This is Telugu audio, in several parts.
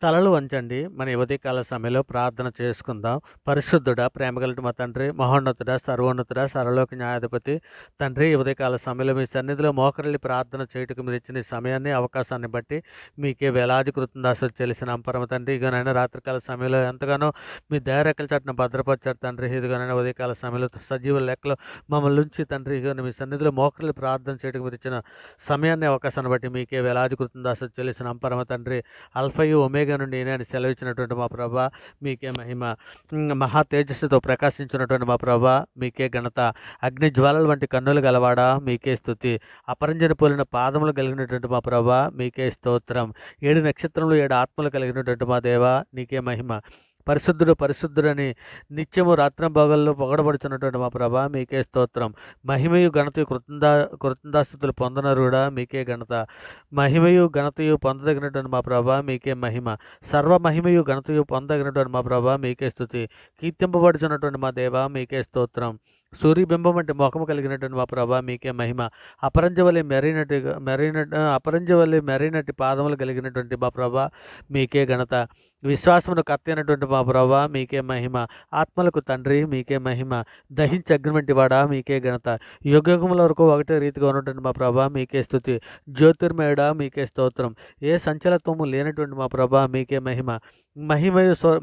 తలలు వంచండి. మన ఈ ఉదయకాల సమయంలో ప్రార్థన చేసుకుందాం. పరిశుద్ధుడా, ప్రేమగలటి మా తండ్రి, మహోన్నతుడా, సర్వోన్నతుడా, సర్వలోక న్యాయాధిపతి తండ్రి, ఈ ఉదయకాల సమయంలో మీ సన్నిధిలో మోకరిల్లి ప్రార్థన చేయుటకు మీరు ఇచ్చిన ఈ సమయాన్ని, అవకాశాన్ని బట్టి మీకే వేలాది కృతజ్ఞతాస్తుతులు చెల్లిస్తున్నాం పరమ తండ్రి. ఇదిగోనైనా రాత్రికాల సమయంలో ఎంతగానో మీ దయరెక్కల చాటున భద్రపరిచారు తండ్రి. ఇదిగోనైనా ఉదయకాల సమయంలో సజీవుల లెక్కలో మమ్మల్ని ఉంచి తండ్రి, ఇదిగోనైనా మీ సన్నిధిలో మోకరిల్లి ప్రార్థన చేయటకు మీరు ఇచ్చిన సమయాన్ని, అవకాశాన్ని బట్టి మీకే వేలాది కృతజ్ఞతాస్తుతులు చెల్లిస్తున్నాం పరమ తండ్రి. అల్ఫయు ఒమేగా నుండి నేను సెలవిచ్చినటువంటి మా ప్రభా మీకే మహిమ. మహా తేజస్సుతో ప్రకాశించినటువంటి మా ప్రభా మీకే ఘనత. అగ్ని జ్వాలల వంటి కన్నులు గలవాడా మీకే స్తుతి. అపరంజన పోలిన పాదములు కలిగినటువంటి మా ప్రభా మీకే స్తోత్రం. 7 నక్షత్రములు 7 ఆత్మలు కలిగినటువంటి మా దేవా నీకే మహిమ. పరిశుద్ధుడు పరిశుద్ధుడని నిత్యము రాత్రింబగళ్ళు పొగడబడుచున్నటువంటి మా ప్రభా మీకే స్తోత్రం. మహిమయు ఘనతయు కృతజ్ఞతాస్తుతులు పొందనరుడా మీకే ఘనత. మహిమయు ఘనతయు పొందదగినటువంటి మా ప్రభా మీకే మహిమ. సర్వ మహిమయు ఘనతయు పొందదగినటువంటి మా ప్రభా మీకే స్తుతి. కీర్తింపబడుచున్నటువంటి మా దేవా మీకే స్తోత్రం. సూర్యబింబం వంటి ముఖము కలిగినటువంటి మా ప్రభా మీకే మహిమ. అపరంజవల్లి మెరైనటి పాదములు కలిగినటువంటి మా ప్రభా మీకే ఘనత. విశ్వాసమును కత్తి అయినటువంటి మా ప్రభా మీకే మహిమ. ఆత్మలకు తండ్రి మీకే మహిమ. దహించి అగ్ని వంటి వాడా మీకే ఘనత. యుగయుగముల వరకు ఒకటే రీతిగా ఉన్నటువంటి మా ప్రభా మీకే స్తుతి. జ్యోతిర్మయుడా మీకే స్తోత్రం. ఏ సంచలత్వము లేనటువంటి మా ప్రభా మీకే మహిమ.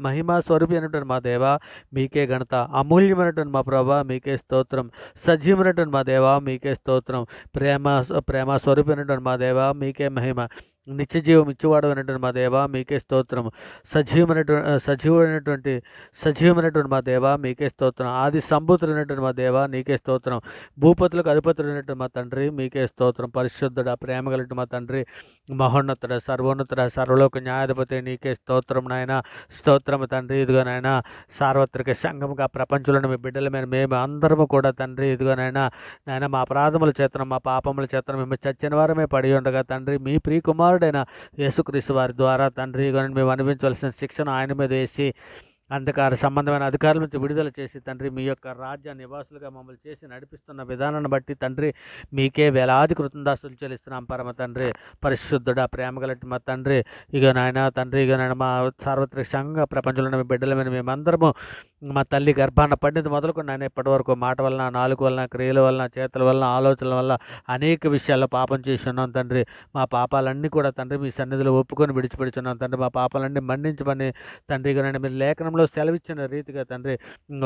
మహిమా స్వరూపి అయినటువంటి మా దేవా మీకే ఘనత. అమూల్యమైనటువంటి మా ప్రభా మీకే స్తోత్రం. సజీవమైనటువంటి మా దేవా మీకే స్తోత్రం. ప్రేమ స్వరూపి అయినటువంటి మా దేవా మీకే మహిమ. నిత్య జీవం ఇచ్చేవాడు అనేటువంటి మా దేవా మీకే స్తోత్రం. సజీవమైనటువంటి మా దేవా మీకే స్తోత్రం. ఆది సంభూతుడైనటువంటి మా దేవా నీకే స్తోత్రం. భూపతులకు అధిపతుడైనటువంటి మా తండ్రి మీకే స్తోత్రం. పరిశుద్ధుడ ప్రేమ కలిగిన మా తండ్రి, మహోన్నతుడ సర్వోన్నతుడ సర్వలోక న్యాయాధిపతి నీకే స్తోత్రం నాయన. స్తోత్రం తండ్రి. ఇదిగోనైనా సార్వత్రిక సంఘముగా ప్రపంచంలోని మీ బిడ్డల మీద మేము అందరము కూడా తండ్రి ఇదిగోనైనా నాయన మా అపరాధముల చేతనం మా పాపముల చేతనం మేము చచ్చిన వారమే పడి ఉండగా తండ్రి మీ ప్రియకుమారుడైన యేసుక్రీస్తు వారి ద్వారా తండ్రి మేము అనుభవించవలసిన శిక్షను ఆయన మీద వేసి అంధకార సంబంధమైన అధికారుల నుంచి విడుదల చేసి తండ్రి మీ యొక్క రాజ్య నివాసులుగా మమ్మల్ని చేసి నడిపిస్తున్న విధానాన్ని బట్టి తండ్రి మీకే వేలాది కృతజ్ఞతాస్తుతులు చెల్లిస్తున్నాం పరమ తండ్రి. పరిశుద్ధుడా ప్రేమగలటి మా తండ్రి, ఇక నాయన తండ్రి ఇక నాయన మా సార్వత్రిక సంఘ ప్రపంచంలో మీ బిడ్డల మీద మేమందరము మా తల్లి గర్భాన పడినది మొదలుకొని నాయన ఇప్పటి వరకు మాట వలన, నాలుక వలన, క్రియల వలన, చేతుల వలన, ఆలోచనల వల్ల అనేక విషయాల్లో పాపం చేసి ఉన్నాం తండ్రి. మా పాపాలన్నీ కూడా తండ్రి మీ సన్నిధిలో ఒప్పుకొని విడిచిపెడుచున్నాం తండ్రి. మా పాపాలన్నీ మన్నించమని తండ్రి ఇక నాయన మీరు లేఖనంలో సెలవిచ్చిన రీతిగా తండ్రి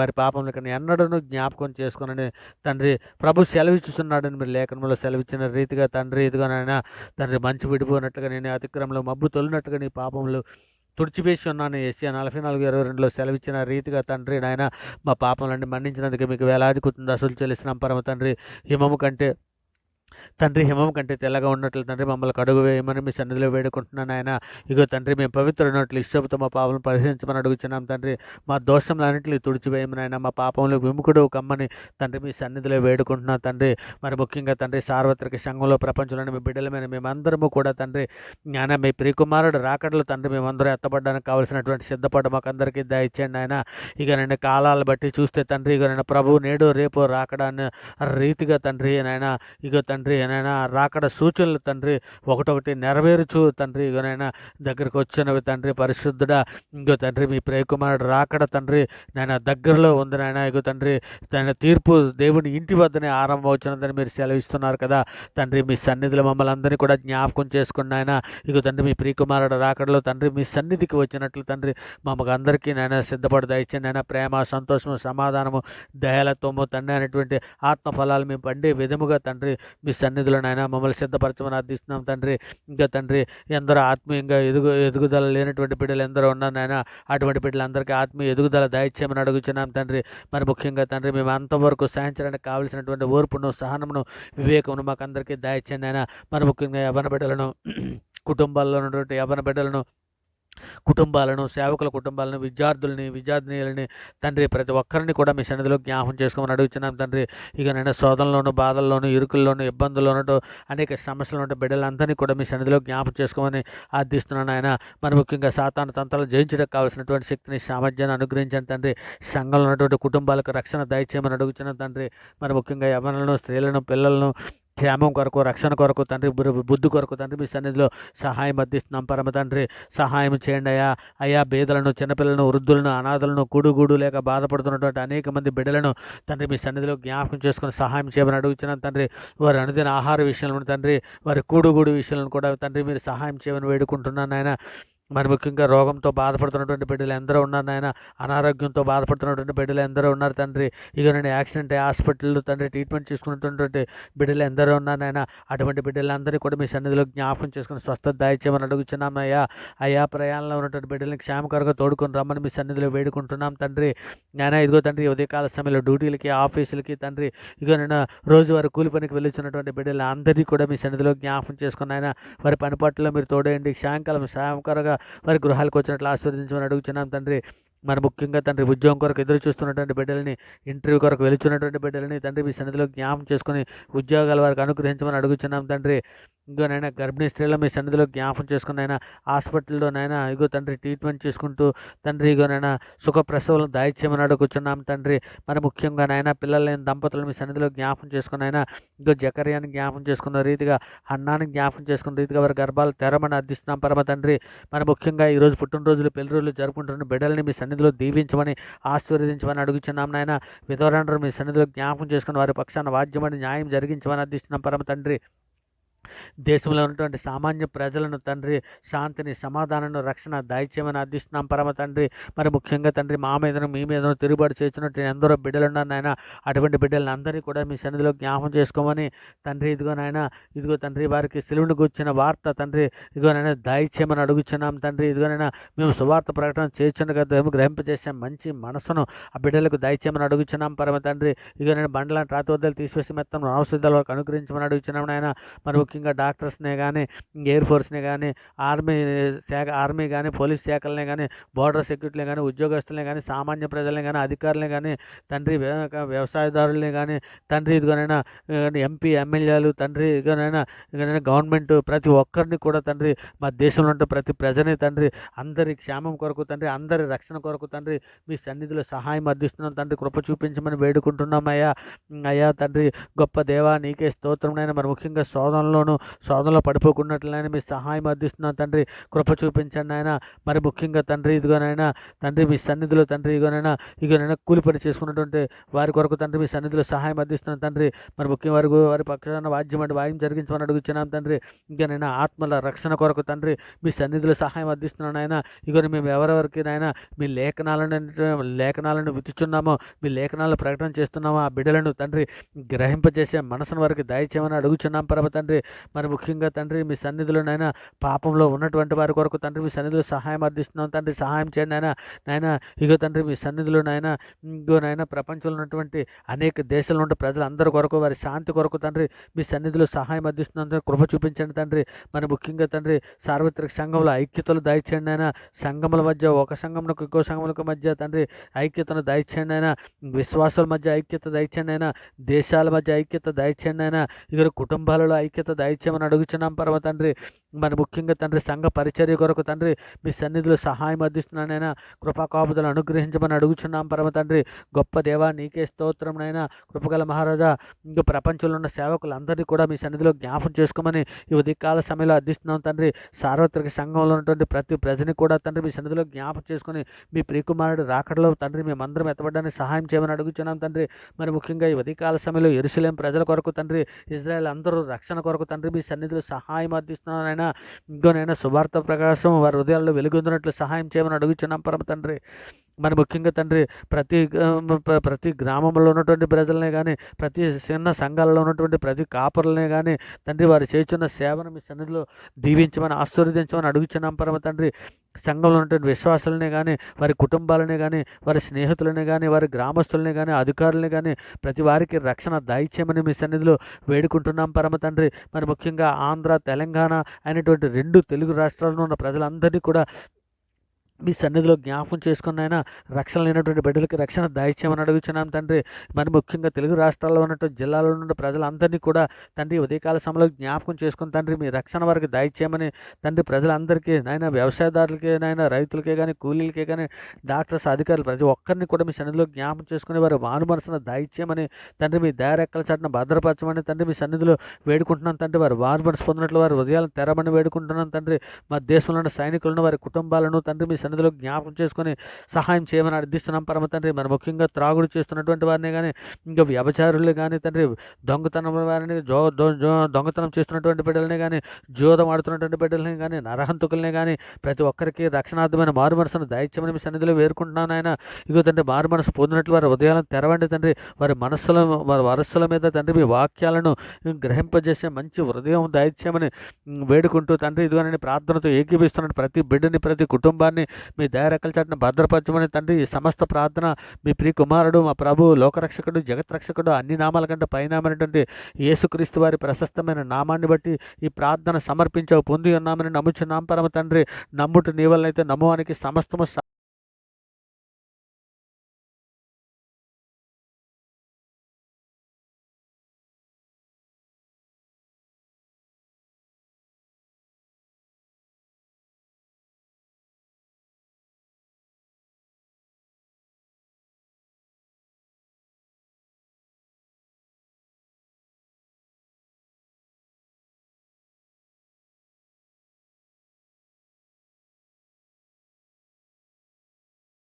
వారి పాపంలో కానీ ఎన్నడను జ్ఞాపకం చేసుకుని తండ్రి ప్రభు సెలవిచ్చుతున్నాడని మీరు లేఖనంలో సెలవిచ్చిన రీతిగా తండ్రి ఇదిగోనైనా తండ్రి మంచి విడిపోయినట్లుగా నేను అతిక్రమంలో మబ్బు తొలినట్టుగా నీ పాపంలో తుడిచివేసి ఉన్నాను. ఏసియా 44:22లో సెలవిచ్చిన రీతిగా తండ్రి నాయన మా పాపంలన్నీ మన్నించినందుకు మీకు వేలాది కృతజ్ఞతాస్తుతులు చెల్లిస్తున్నాం పరమ తండ్రి. హిమము కంటే తెల్లగా ఉన్నట్లు తండ్రి మమ్మల్ని కడుగు వేయమని మీ సన్నిధిలో వేడుకుంటున్నాను ఆయన. ఇగో తండ్రి మేము పవిత్రమైనట్లు ఇష్టంతో మా పాపలను పరిహరించమని అడుగుతున్నాం తండ్రి. మా దోషములన్నింటినీ తుడిచివేయమని ఆయన మా పాపంలో విముఖుడు కమ్మని తండ్రి మీ సన్నిధిలో వేడుకుంటున్నాం తండ్రి. మరి ముఖ్యంగా తండ్రి సార్వత్రిక సంఘంలో ప్రపంచంలోని మీ బిడ్డలమైన మేమందరము కూడా తండ్రి ఆయన మీ ప్రియకుమారుడు రాకడలు తండ్రి మేమందరూ ఎత్తబడడానికి కావలసినటువంటి సిద్ధపడ మాకు అందరికీ దయచేయండి ఆయన. ఇక నేను కాలాలు బట్టి చూస్తే తండ్రి ఇక నేను ప్రభు నేడు రేపు రాకడాన్ని రీతిగా తండ్రి నాయన ఇగో తండ్రి ఏనైనా రాకడ సూచనలు తండ్రి ఒకటొకటి నెరవేర్చు తండ్రి ఇగోనైనా దగ్గరకు వచ్చినవి తండ్రి. పరిశుద్ధుడా ఇంకో తండ్రి మీ ప్రియకుమారుడు రాకడ తండ్రి నాయన దగ్గరలో ఉంది నాయన. ఇగో తండ్రి తన తీర్పు దేవుని ఇంటి వద్దనే ఆరంభం వచ్చినదని మీరు సెలవిస్తున్నారు కదా తండ్రి. మీ సన్నిధిలో మమ్మల్ని అందరినీ కూడా జ్ఞాపకం చేసుకున్న ఆయన ఇగో తండ్రి మీ ప్రియకుమారుడు రాకడలో తండ్రి మీ సన్నిధికి వచ్చినట్లు తండ్రి మమ్మల్ని అందరికీ నాయన సిద్ధపడి దయచేయండి నాయన. ప్రేమ, సంతోషము, సమాధానము, దయాలత్వము తండ్రి అనేటువంటి ఆత్మఫలాలు మేము పండే విధముగా తండ్రి మీ సన్నిధిలో నాయన మమ్మల్ని సిద్ధపరచమని అర్థిస్తున్నాం తండ్రి. ఇంకా తండ్రి ఎందరో ఆత్మీయంగా ఎదుగుదల లేనటువంటి బిడ్డలు ఎందరో ఉన్నారు నాయన. అటువంటి బిడ్డలందరికీ ఆత్మీయ ఎదుగుదల దయచేయమని అడుగుతున్నాం తండ్రి. మరి ముఖ్యంగా తండ్రి మేము అంతవరకు సాధించడానికి కావలసినటువంటి ఓర్పును, సహనమును, వివేకమును మాకు అందరికీ దయచేయండి నాయన. మరి ముఖ్యంగా యవ్వన బిడ్డలను, కుటుంబాల్లో ఉన్నటువంటి యవ్వన బిడ్డలను, సేవకుల కుటుంబాలను, విద్యార్థినీయులని తండ్రి ప్రతి ఒక్కరిని కూడా మీ సన్నిధిలో జ్ఞాపకం చేసుకోమని అడుగుతున్నాం తండ్రి. ఇక నేను శోధనలోను, బాధల్లోను, ఇరుకుల్లోను, ఇబ్బందుల్లోనూ అనేక సమస్యలు ఉంటే బిడ్డలందరినీ కూడా మీ సన్నిధిలో జ్ఞాపకం చేసుకోమని ఆర్థిస్తున్నాను ఆయన. మరి ముఖ్యంగా సాతాను తంత్రాలు జయించడానికి కావాల్సినటువంటి శక్తిని, సామర్థ్యాన్ని అనుగ్రహించండి తండ్రి. సంఘంలో ఉన్నటువంటి కుటుంబాలకు రక్షణ దయచేయమని అడుగుతున్నాను తండ్రి. మరి ముఖ్యంగా యవ్వనులను, స్త్రీలను, పిల్లలను క్షేమం కొరకు, రక్షణ కొరకు తండ్రి, బుద్ధి కొరకు తండ్రి మీ సన్నిధిలో సహాయం అందిస్తున్నాం పరమ తండ్రి. సహాయం చేయండి అయ్యా. అయ్యా బీదలను, చిన్నపిల్లలను, వృద్ధులను, అనాథలను, కూడు లేక బాధపడుతున్నటువంటి అనేక మంది బిడ్డలను తండ్రి మీ సన్నిధిలో జ్ఞాపకం చేసుకుని సహాయం చేయమని అడుగుతున్నాను తండ్రి. వారి అనుదిన ఆహార విషయంలో తండ్రి, వారి కూడు విషయంలో కూడా తండ్రి మీరు సహాయం చేయమని వేడుకుంటున్నాను నాయన. మరి ముఖ్యంగా రోగంతో బాధపడుతున్నటువంటి బిడ్డలు ఎందరో ఉన్నారు నాయన. అనారోగ్యంతో బాధపడుతున్నటువంటి బిడ్డలు ఎందరో ఉన్నారు తండ్రి. ఇక నేను యాక్సిడెంట్ హాస్పిటల్లో తండ్రి ట్రీట్మెంట్ చేసుకున్నటువంటి బిడ్డలు ఎందరో ఉన్నారు నాయన. అటువంటి బిడ్డలందరినీ కూడా మీ సన్నిధిలో జ్ఞాపకం చేసుకుని స్వస్థత దయచేయమని అడుగుతున్నాం అయ్యా. అయ్యా ప్రయాణంలో ఉన్నటువంటి బిడ్డలని క్షేమకరంగా తోడుకొని రమ్మని మీ సన్నిధిలో వేడుకుంటున్నాం తండ్రి. నాయన ఇదిగో తండ్రి ఉదయకాల సమయంలో డ్యూటీలకి, ఆఫీసులకి తండ్రి, ఇగో నేను రోజువారీ కూలి పనికి వెళ్ళుచున్నటువంటి బిడ్డలు అందరినీ కూడా మీ సన్నిధిలో జ్ఞాపకం చేసుకుని ఆయన వారి పని పట్ల మీరు తోడేయండి. క్షేమకరంగా వారి గృహాలకు వచ్చినట్లు ఆశీర్వదించమని అడుగుతున్నాం తండ్రి. మరి ముఖ్యంగా తండ్రి ఉద్యోగం కొరకు ఎదురు చూస్తున్నటువంటి బిడ్డలని, ఇంటర్వ్యూ కొరకు వెళుచున్నటువంటి బిడ్డలని తండ్రి మీ సన్నిధిలో జ్ఞాపం చేసుకుని ఉద్యోగాల వారికి అనుగ్రహించమని అడుగుతున్నాం తండ్రి. ఇంకోనైనా గర్భిణీ స్త్రీలు మీ సన్నిధిలో జ్ఞాపం చేసుకుని అయినా హాస్పిటల్లోనైనా ఇగో తండ్రి ట్రీట్మెంట్ చేసుకుంటూ తండ్రి ఇగోనైనా సుఖప్రసవాలను దయచేయమని అడుగుతున్నాం తండ్రి. మరి ముఖ్యంగా నాయన పిల్లలు లేని దంపతులు మీ సన్నిధిలో జ్ఞాపం చేసుకుని అయినా ఇగో జకర్యాని జ్ఞాపం చేసుకున్న రీతిగా, అన్నాన్ని జ్ఞాపం చేసుకున్న రీతిగా వారి గర్భాలు తెరమని అర్థిస్తున్నాం పరమ తండ్రి. మరి ముఖ్యంగా ఈరోజు పుట్టినరోజులు, పెళ్లి రోజులు జరుపుకుంటున్న బిడ్డలని మీ సన్నిధిలో దీవించమని, ఆశీర్వదించమని అడుగుతున్నాం నాయన. విధవరాండ్రు మీ సన్నిధిలో జ్ఞాపం చేసుకుని వారి పక్షాన వాద్యమని న్యాయం జరిగించమని అర్థిస్తున్నాం పరమ తండ్రి. దేశంలో ఉన్నటువంటి సామాన్య ప్రజలను తండ్రి శాంతిని, సమాధానాన్ని, రక్షణ దయచేయమని అర్థిస్తున్నాం పరమ తండ్రి. మరి ముఖ్యంగా తండ్రి మా మీదను, మీ మీదను తిరుగుబాటు చేస్తున్నట్టు ఎందరో బిడ్డలు ఉన్నారు నాయన. అటువంటి బిడ్డలను అందరినీ కూడా మీ సన్నిధిలో జ్ఞాపం చేసుకోమని తండ్రి. ఇదిగో నాయన, ఇదిగో తండ్రి వారికి సిలువును గుర్చిన వార్త తండ్రి ఇదిగో నాయన దయచేయమని అడుగుచున్నాం తండ్రి. ఇదిగోనైనా మేము సువార్త ప్రకటన చేస్తుండగా గ్రహింపజేసే మంచి మనసును ఆ బిడ్డలకు దయచేయమని అడుగుచున్నాం పరమ తండ్రి. ఇదిగో నేను బండ్లను రాతి వద్దలు తీసివేసి మొత్తం ఔషధాల వరకు అనుగ్రహించమని అడుగుచున్నాం నాయన. మరి ముఖ్యంగా డాక్టర్స్నే కానీ, ఎయిర్ ఫోర్స్నే కానీ, ఆర్మీ కానీ, పోలీస్ శాఖలనే కానీ, బోర్డర్ సెక్యూరిటీలే కానీ, ఉద్యోగస్తులనే కానీ, సామాన్య ప్రజలనే కానీ, అధికారులనే కానీ తండ్రి, వ్యవసాయదారులనే కానీ తండ్రి ఇదిగోనైనా ఎంపీ, ఎమ్మెల్యేలు తండ్రి ఇదిగోనైనా గవర్నమెంట్ ప్రతి ఒక్కరిని కూడా తండ్రి మా దేశంలో ఉంటే ప్రతి ప్రజని తండ్రి అందరి క్షేమం కొరకు తండ్రి, అందరి రక్షణ కొరకు తండ్రి మీ సన్నిధిలో సహాయం అందిస్తున్నాం తండ్రి. కృప చూపించమని వేడుకుంటున్నాం అయ్యా తండ్రి. గొప్ప దేవా నీకే స్తోత్రంనైనా. మరి ముఖ్యంగా శోధనలో పడిపోకున్నట్లయినా మీ సహాయం అందిస్తున్నాం తండ్రి. కృప చూపించండి ఆయన. మరి ముఖ్యంగా తండ్రి ఇదిగోనైనా తండ్రి మీ సన్నిధిలో తండ్రి ఇగోనైనా కూలి పని చేసుకున్నటువంటి వారి కొరకు తండ్రి మీ సన్నిధిలో సహాయం అందిస్తున్నాం తండ్రి. మరి ముఖ్యంగా వారి పక్షాన వాద్యం జరిగించమని అడుగుతున్నాం తండ్రి. ఇంకనైనా ఆత్మల రక్షణ కొరకు తండ్రి మీ సన్నిధిలో సహాయం అందిస్తున్నాను ఆయన. ఇగోని మేము ఎవరెవరికి నాయన మీ లేఖనాలను వితుచున్నామో, మీ లేఖనాలను ప్రకటన చేస్తున్నామో ఆ బిడ్డలను తండ్రి గ్రహింపజేసే మనసును వారికి దయచేయమని అడుగుచున్నాం పరమ తండ్రి. మరి ముఖ్యంగా తండ్రి మీ సన్నిధిలోనైనా పాపంలో ఉన్నటువంటి వారి కొరకు తండ్రి మీ సన్నిధిలో సహాయం అందిస్తున్నాం తండ్రి. సహాయం చేయండి నాయన. ఇగో తండ్రి మీ సన్నిధిలోనైనా ఇంకోనైనా ప్రపంచంలో ఉన్నటువంటి అనేక దేశాల్లో ఉన్న ప్రజలందరి కొరకు, వారి శాంతి కొరకు తండ్రి మీ సన్నిధిలో సహాయం అందిస్తున్నాం తండ్రి. కృప చూపించండి తండ్రి. మరి ముఖ్యంగా తండ్రి సార్వత్రిక సంఘంలో ఐక్యతలు దయచేయండి ఆయన. సంఘముల మధ్య ఒక సంఘములకు ఇంకో సంఘములకు మధ్య తండ్రి ఐక్యతను దయచేయండి ఆయన. విశ్వాసాల మధ్య ఐక్యత దయచేయండి ఆయన. దేశాల మధ్య ఐక్యత దయచేయండి ఆయన. ఇక కుటుంబాలలో ఐక్యత దయచేయమని అడుగుచున్నాం పరమ తండ్రి. మరి ముఖ్యంగా తండ్రి సంఘ పరిచర్య కొరకు తండ్రి మీ సన్నిధిలో సహాయం అందిస్తున్నానైనా. కృపాకాపుదలు అనుగ్రహించమని అడుగుచున్నాం పరమ తండ్రి. గొప్ప దేవా నీకే స్తోత్రంనైనా. కృపగల మహారాజా, ఇంకా ప్రపంచంలో ఉన్న సేవకులందరినీ కూడా మీ సన్నిధిలో జ్ఞాపం చేసుకోమని ఈ ఉదయకాల సమయంలో అందిస్తున్నాం తండ్రి. సార్వత్రిక సంఘంలో ఉన్నటువంటి ప్రతి ప్రజని కూడా తండ్రి మీ సన్నిధిలో జ్ఞాపం చేసుకుని మీ ప్రియకుమారుడు రాకడలో తండ్రి మేమందరం ఎత్తబడడానికి సహాయం చేయమని అడుగుచున్నాం తండ్రి. మరి ముఖ్యంగా ఈ ఉదయకాల సమయంలో యెరూషలేము ప్రజల కొరకు తండ్రి, ఇజ్రాయెల్ అందరూ రక్షణ కొరకు తండ్రి మీ సన్నిధిలో సహాయం అందిస్తున్నానైనా. ఇంకోనైనా సువార్త ప్రకాశం వారి హృదయాల్లో వెలుగొందినట్లు సహాయం చేయమని అడుగుచున్నాం పరమ తండ్రి. మరి ముఖ్యంగా తండ్రి ప్రతి గ్రామంలో ఉన్నటువంటి ప్రజలనే కానీ, ప్రతి చిన్న సంఘాలలో ఉన్నటువంటి ప్రతి కాపరులనే కానీ తండ్రి వారు చేస్తున్న సేవను మీ సన్నిధిలో దీవించమని, ఆశీర్వదించమని అడుగుచున్నాం పరమ తండ్రి. సంఘంలో ఉన్నటువంటి విశ్వాసులనే కానీ, వారి కుటుంబాలనే కానీ, వారి స్నేహితులనే కానీ, వారి గ్రామస్తులనే కానీ, అధికారులనే కానీ ప్రతి వారికి రక్షణ దయచేయమని మీ సన్నిధిలో వేడుకుంటున్నాం పరమ తండ్రి. మరి ముఖ్యంగా ఆంధ్ర, తెలంగాణ అయినటువంటి 2 తెలుగు రాష్ట్రాల్లో ఉన్న ప్రజలందరినీ కూడా మీ సన్నిధిలో జ్ఞాపకం చేసుకుని నాయన రక్షణ లేనటువంటి బిడ్డలకి రక్షణ దయచేయమని అడుగుచున్నాం తండ్రి. మరి ముఖ్యంగా తెలుగు రాష్ట్రాల్లో ఉన్నటువంటి జిల్లాలో ఉన్న ప్రజలందరినీ కూడా తండ్రి ఉదయకాల సమయంలో జ్ఞాపకం చేసుకుని తండ్రి మీ రక్షణ వారికి దయచేయమని తండ్రి ప్రజలందరికీ నాయన వ్యవసాయదారులకే నాయన రైతులకే కానీ కూలీలకే కానీ డాక్టర్స్ అధికారులు ప్రతి ఒక్కరిని కూడా మీ సన్నిధిలో జ్ఞాపకం చేసుకుని వారి వాను మనసును దయచేయమని తండ్రి మీ దయరెక్కల చాటున భద్రపరచమని తండ్రి మీ సన్నిధిలో వేడుకుంటున్నాం తండ్రి. వారు వారు మనసు పొందినట్లు వారి హృదయాలను తెరమని వేడుకుంటున్నాం తండ్రి. మా దేశంలో ఉన్న సైనికులను వారి కుటుంబాలను తండ్రి మీ సన్నిధిలో జ్ఞాపకం చేసుకొని సహాయం చేయమని అర్థిస్తున్నాం పరమ తండ్రి. మరి ముఖ్యంగా త్రాగుడు చేస్తున్నటువంటి వారిని కానీ ఇంకా వ్యభిచారులు కానీ తండ్రి దొంగతనం వారిని దొంగతనం చేస్తున్నటువంటి బిడ్డలని కానీ జోదం ఆడుతున్నటువంటి బిడ్డలని కానీ నరహంతుకుల్ని కానీ ప్రతి ఒక్కరికి రక్షణార్థమైన మారు మనసును దయచేయమని మీ సన్నిధిలో వేరుకుంటున్నాను ఆయన. ఇగో తండ్రి మారు మనసు పొందినట్లు వారి ఉదయాలను తెరవండి తండ్రి. వారి వరస్సుల మీద తండ్రి మీ వాక్యాలను గ్రహింపజేసే మంచి హృదయం దయచేయమని వేడుకుంటూ తండ్రి ఇదిగోనని ప్రార్థనతో ఏకీపిస్తున్న ప్రతి బిడ్డని ప్రతి కుటుంబాన్ని మీ దయరెక్కల చాటున భద్రపరచమని తండ్రి. ఈ సమస్త ప్రార్థన మీ ప్రియ కుమారుడు మా ప్రభు లోకరక్షకుడు జగత్రక్షకుడు అన్ని నామాల కంటే పైనామైనటువంటి యేసుక్రీస్తు వారి ప్రశస్తమైన నామాన్ని బట్టి ఈ ప్రార్థన సమర్పించవు పొంది ఉన్నామని నమ్ముచున్నాం పరమ తండ్రి. నమ్ముట నీ వలనైతే నమ్మువానికి సమస్తము